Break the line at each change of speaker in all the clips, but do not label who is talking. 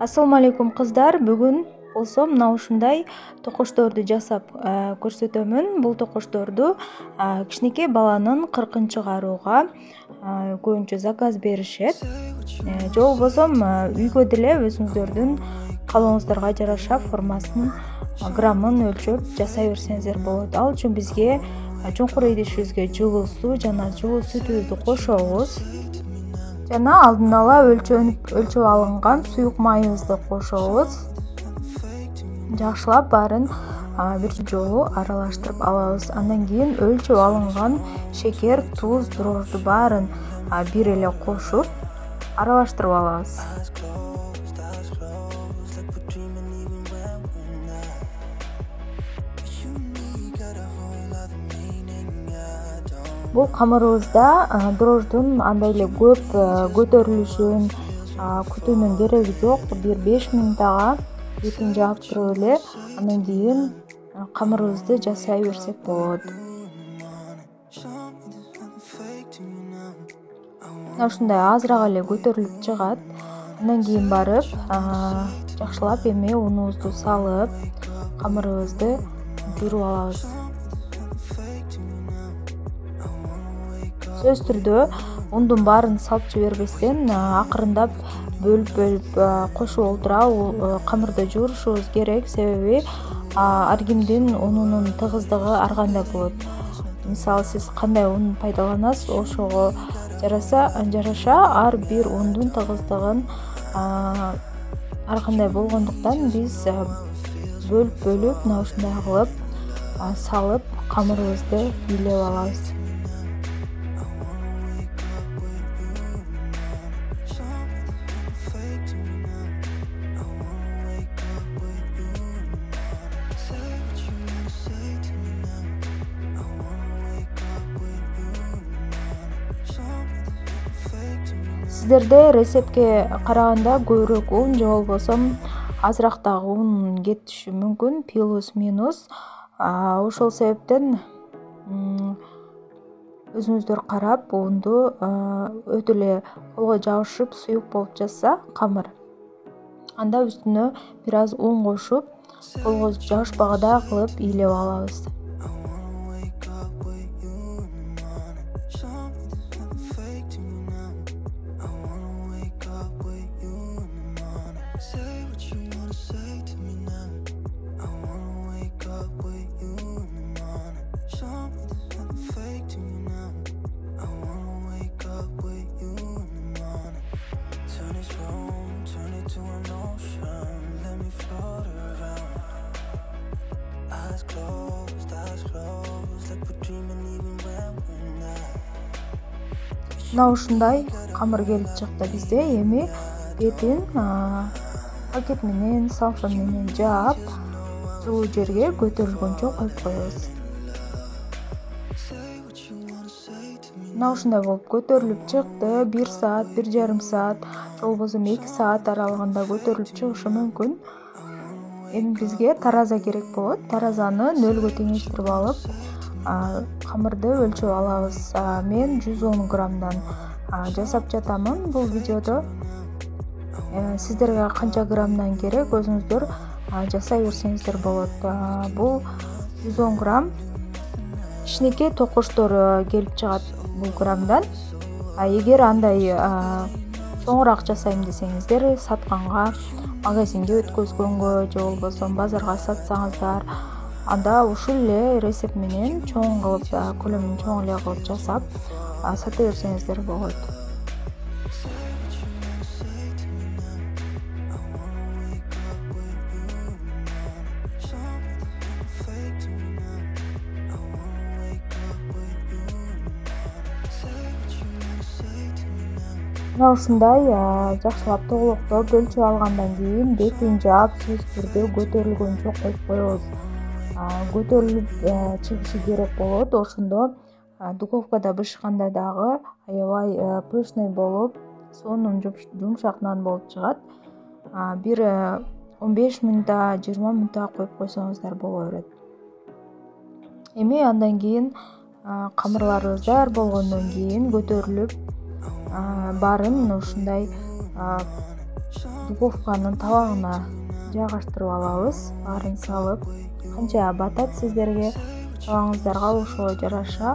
Assalomu alaykum qizlar. Bugun болсо мына ушундай токочторду жасап көрсөтөмүн. Бул токочторду кичинекей баланын кыркын чыгарууга көбүнчө заказ беришет. Же болбосо үйгө деле өзүңүздөрдүн калооңуздарга жараша формасын, граммын өлчөп жасай берсеңиздер болот. Ал үчүн бизге чуңкур идишибизге жылуу суу жана жылуу сүтүбүздү кошобуз. Жана алдын ала өлчөп алынган суюк майыбызды кошобуз. Жакшылап баарын бир жолу аралаштырып алабыз. Андан кийин өлчөп алынган шекер, туз, дрожжду баарын бир эле кошуп аралаштырып алабыз. Бул камырыбызда дрожждун андай эле көп көтөрүлүшүн күтүүнүн кереги жок. Бир 5 мүнөттага бетин жаап туруп эле андан кийин камырыбызды жасай берсек болот. Ушундай азыраак эле көтөрүлүп чыгат. Андан кийин барып жакшылап эми унубузду салып камырыбызды жууруп алабыз. Сөзсүз түрдө ундун баарын салып жибербестен акырындап бөлүп кошуп олтура камырды жуурушубуз керек. Себеби ар кимдин унунун тыгыздыгы ар кандай болот. Мисалы сиз кандай ун пайдаланасыз, ошого жараша ар бир ундун тыгыздыгын ар кандай болгондуктан биз бөлүп мына ушундай кылып салып камырыбызды бийлеп алабыз. Сиздерде рецептке караганда көбүрөөк ун же болбосо азырактагы ун кетиши мүмкүн, плюс-минус. Ошол себептен өзүңүздөр карап унду өтө эле колго жабышып суюк болуп жатса камыр, анда үстүнө бир аз ун кошуп колго жабышпагыдай кылып бийлеп алабыз. Мына ушундай камыр келип чыкты бизде. Эми бетин пакет менен, салфа менен жаап, жылуу жерге көтөрүлгөнчө коюп коебуз. Мына ушундай болуп көтөрүлүп чыкты. 1 саат, 1,5 саат, же болбосо 2 саат аралыгында көтөрүлүп чыгышы мүмкүн. Эми бизге тараза керек болот. Таразаны нөлгө теңештирип алып, камырды өлчөп алабыз. Мен 110 граммдан жасап жатамын. Бул видеодо сиздерге канча граммдан керек өзүңүздөр жасай берсеңиздер болот. Бул 110 грамм кичинекей токочтор келип чыгат бул граммдан. Эгер андай чоңураак жасайм десеңиздер, сатканга, магазинге өткөзгөнгө же болбосо базарга сатсаңыздар, анда ушул эле рецепт менен чоң кылып, көлөмүн чоң эле кылып жасап сата берсеңиздер болот. Мына ушундай жакшылап тоголоктоп өлчөп алгандан кийин бетин жаап сөзсүз түрдө көтөрүлгөнчө коюп коебуз. Көтөрүлүп чыгышы керек болот. Ошондо духовкада бышканда дагы аябай пышный болуп, сонун жумшак нан болуп чыгат. Бир 15 мүнөттө, 20 мүнөттө коюп койсоңуздар боло берет. Эми андан кийин камырларыбыз даяр болгондон кийин көтөрүлүп баарын ушундай духовканын табагына жайгаштырып алабыз. Баарын салып, канча батат сиздерге табагыңыздарга ошого жараша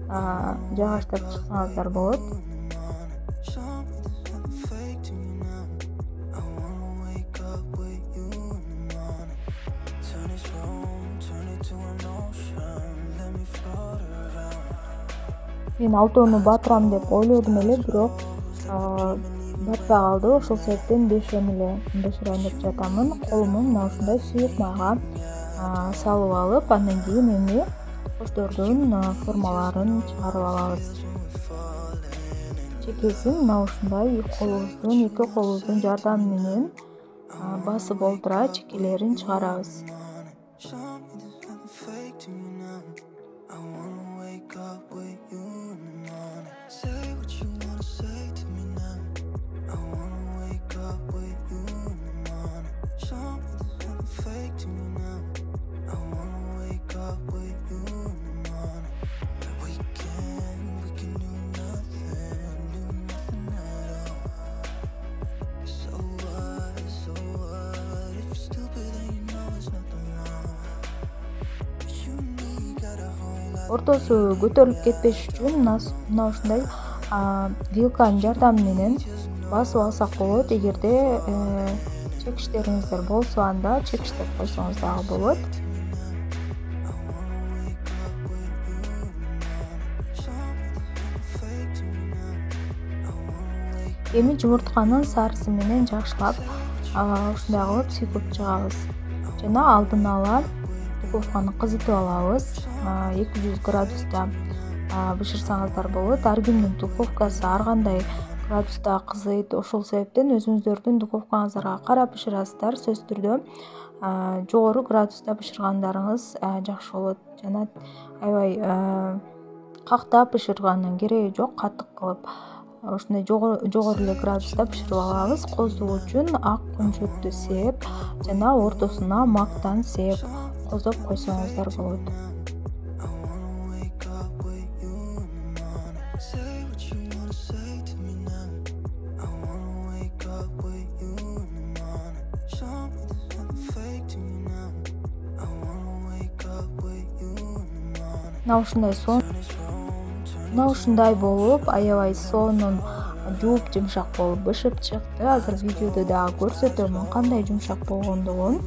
жайгаштырып чыксаңыздар болот. Мен алтоону батырам деп ойлодум эле, бирок батпай калды. Ошол себептен бешөөнү эле беширайын деп жатамын. Колуму мына ушундай сүйүк майга салып алып, андан кийин эми токочтордун формаларын чыгарып алабыз. Чекесин мына ушундай эки колубуздун жардамы менен басып олтура чекелерин чыгарабыз. Ортосу көтөрүлүп кетпеш үчүн мына ушундай вилканын жардамы менен басып алсак болот. Эгерде чекиштериңиздер болсо, анда чекиштеп койсоңуз дагы болот. Эми жумуртканын сарысы менен жакшылап ушундай кылып сүйкөп чыгабыз. Жана алдын ала духовканы кызытып алабыз. 200 градуста бышырсаңыздар болот. Ар кимдин духовкасы ар кандай градуста кызыйт. Ошол себептен өзүңүздөрдүн духовкаңыздарга карап бышырасыздар. Сөзсүз түрдө жогору градуста бышыргандарыңыз жакшы болот. Жана аябай кактап бышырганын кереги жок, катык кылып ушундай жогору эле градуста бышырып алабыз. Коздук үчүн ак күнчөттү сеп жана ортосуна мактан сеп коздоп койсоңуздар болот. Мына ушундай болуп, аябай сонун жууп жумшак болуп бышып чыкты. Азыр видеодо дагы көрсөтөмүн кандай жумшак болгондугун.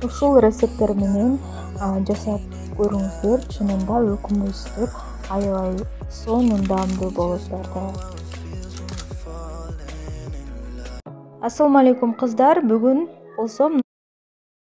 Ушул рецепттер менен жасап көрүңүздөр. Чынында өкүмүсүздөр аябай сонун даамдуу болот. Ассаламу алейкум кыздар. Бүгүн болсо